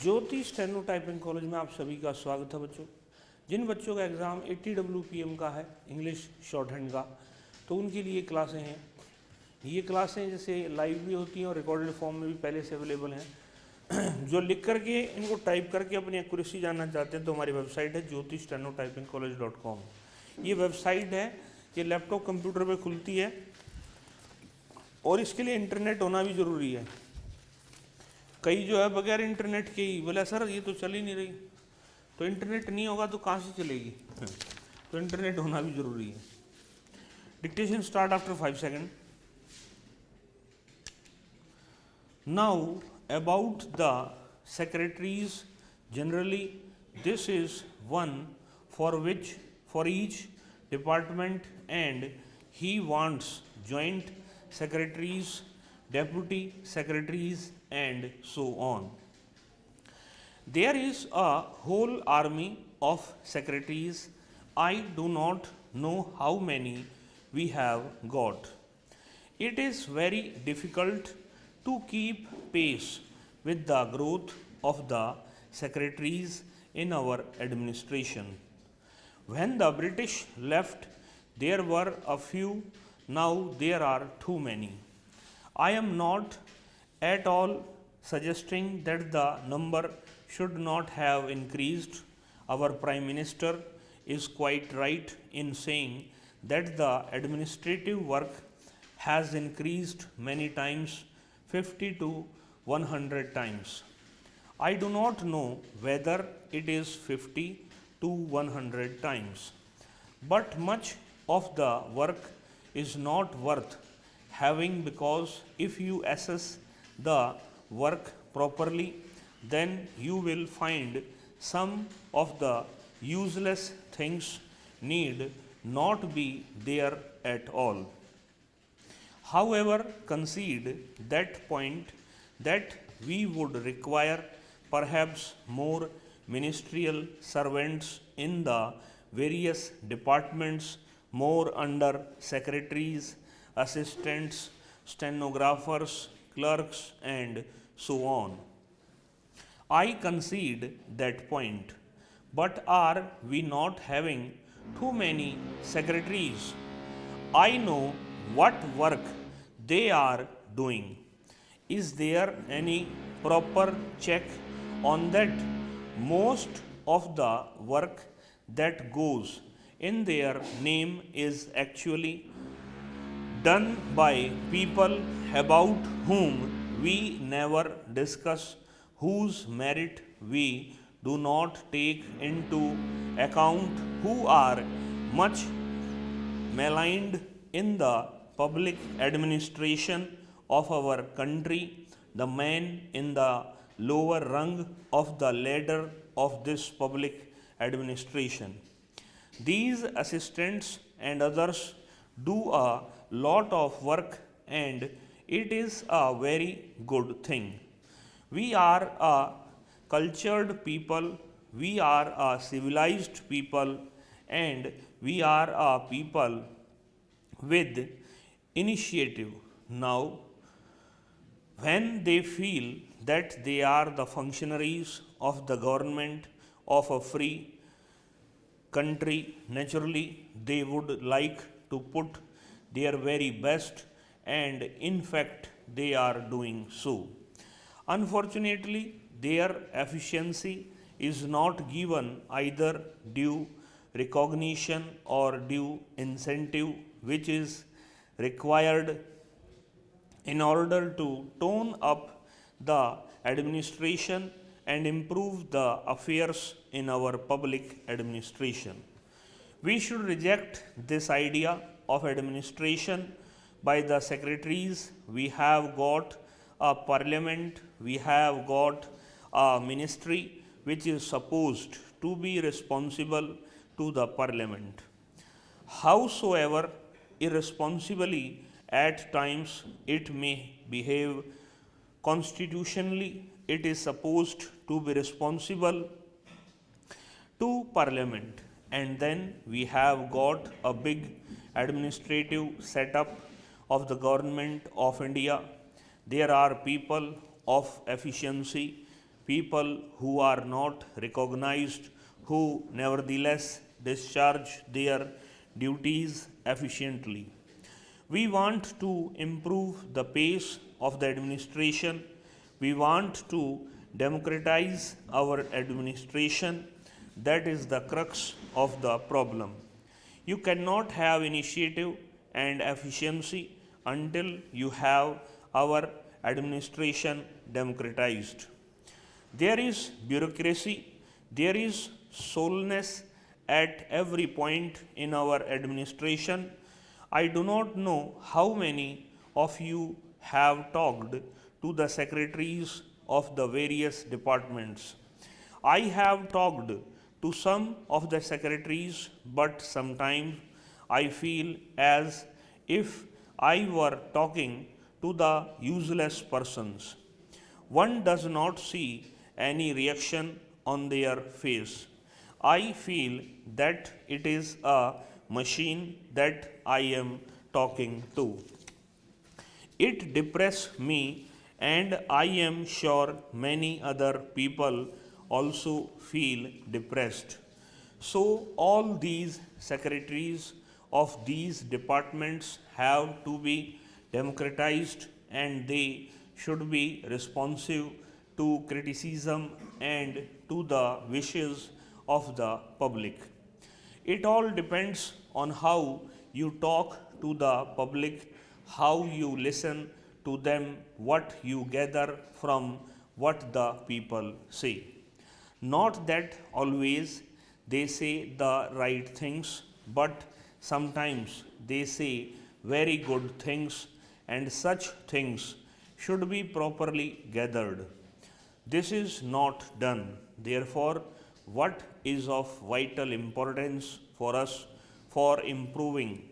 ज्योति steno typing college में आप सभी का स्वागत है बच्चों। जिन बच्चों का एग्ज़ाम 80 WPM का है, इंग्लिश शॉर्ट हैंड का, तो उनके लिए क्लासें हैं। ये क्लासें जैसे लाइव भी होती हैं और रिकॉर्डेड फॉर्म में भी पहले से अवेलेबल हैं। जो लिख करके इनको टाइप करके अपनी एक्यूरेसी जानना चाहते हैं तो हमारी वेबसाइट है jyotistenotypingcollege.com। ये वेबसाइट है, ये लैपटॉप कंप्यूटर पे खुलती है और इसके लिए इंटरनेट होना भी ज़रूरी है। कई जो है बगैर इंटरनेट के ही बोला सर ये तो चल ही नहीं रही, तो इंटरनेट नहीं होगा तो कहाँ से चलेगी? तो इंटरनेट होना भी ज़रूरी है। Dictation start after 5 second. Now about the secretaries generally, this is one for each department, and he wants joint secretaries, deputy secretaries, and so on. There is a whole army of secretaries. I do not know how many we have got. It is very difficult to keep pace with the growth of the secretaries in our administration. When the British left, there were a few, now there are too many. I am not at all suggesting that the number should not have increased. Our Prime Minister is quite right in saying that the administrative work has increased many times, 50 to 100 times. I do not know whether it is 50 to 100 times, but much of the work is not worth having, because if you assess the work properly, then you will find some of the useless things need not be there at all. However, concede that point that we would require perhaps more ministerial servants in the various departments, more under secretaries, assistants, stenographers, clerks, and so on. I concede that point, but are we not having too many secretaries? I know what work they are doing. Is there any proper check on that? Most of the work that goes in their name is actually done by people about whom we never discuss, whose merit we do not take into account, who are much maligned in the public administration of our country, the man in the lower rung of the ladder of this public administration. These assistants and others do a lot of work, and it is a very good thing. We are a cultured people, we are a civilized people, and we are a people with initiative. Now, when they feel that they are the functionaries of the government of a free country, naturally they would like to put their very best, and in fact they are doing so. Unfortunately, their efficiency is not given either due recognition or due incentive, which is required in order to tone up the administration and improve the affairs in our public administration. We should reject this idea of administration by the secretaries. We have got a parliament, we have got a ministry which is supposed to be responsible to the parliament. Howsoever irresponsibly at times it may behave, constitutionally it is supposed to be responsible to parliament. And then we have got a big administrative setup of the government of India. There are people of efficiency, people who are not recognized, who nevertheless discharge their duties efficiently. We want to improve the pace of the administration. We want to democratize our administration. That is the crux of the problem. You cannot have initiative and efficiency until you have our administration democratized. There is bureaucracy, there is slowness at every point in our administration. I do not know how many of you have talked to the secretaries of the various departments. I have talked to some of the secretaries, but sometimes I feel as if I were talking to the useless persons. One does not see any reaction on their face. I feel that it is a machine that I am talking to. It depresses me, and I am sure many other people also feel depressed. So, all these secretaries of these departments have to be democratized, and they should be responsive to criticism and to the wishes of the public. It all depends on how you talk to the public, how you listen to them, what you gather from what the people say. Not that always they say the right things, but sometimes they say very good things, and such things should be properly gathered. This is not done. Therefore, what is of vital importance for us for improving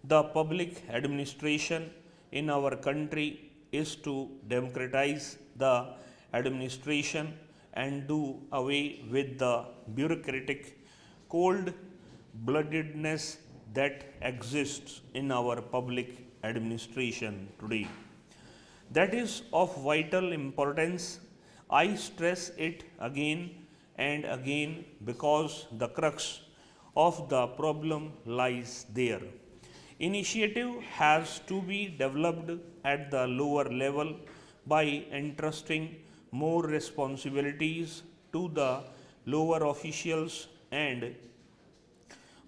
the public administration in our country is to democratize the administration and do away with the bureaucratic cold bloodedness that exists in our public administration today. That is of vital importance. I stress it again and again because the crux of the problem lies there. Initiative has to be developed at the lower level by entrusting more responsibilities to the lower officials and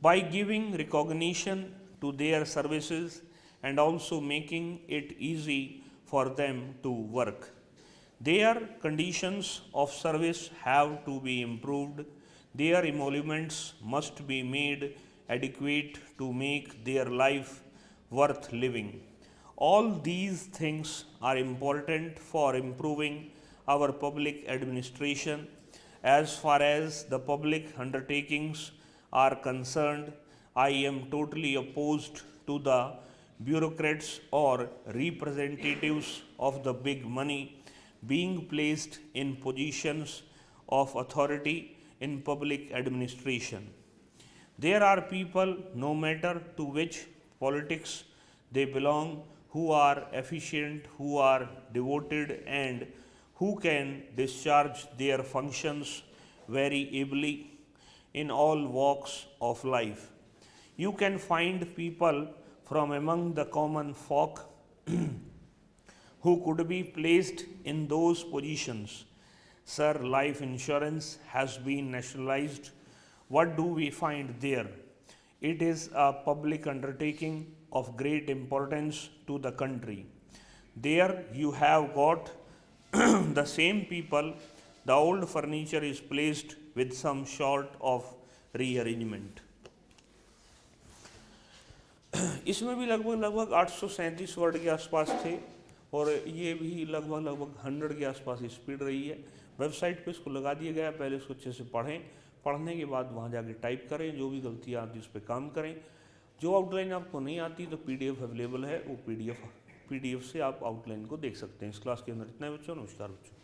by giving recognition to their services and also making it easy for them to work. Their conditions of service have to be improved. Their emoluments must be made adequate to make their life worth living. All these things are important for improving our public administration. As far as the public undertakings are concerned, I am totally opposed to the bureaucrats or representatives of the big money being placed in positions of authority in public administration. There are people, no matter to which politics they belong, who are efficient, who are devoted, and who can discharge their functions very ably in all walks of life. You can find people from among the common folk who could be placed in those positions. Sir, life insurance has been nationalized. What do we find there? It is a public undertaking of great importance to the country. There you have got the same people, the old furniture is placed with some sort of rearrangement. इसमें भी लगभग 837 word के आसपास थे और ये भी लगभग 100 के आसपास स्पीड रही है। वेबसाइट पे इसको लगा दिया गया, पहले इसको अच्छे से पढ़ें, पढ़ने के बाद वहाँ जाके टाइप करें, जो भी गलतियाँ आती उस पर काम करें। जो आउटलाइन आपको नहीं आती तो PDF अवेलेबल है, वो PDF से आप आउटलाइन को देख सकते हैं। इस क्लास के अंदर इतना है बच्चों। नमस्कार बच्चों।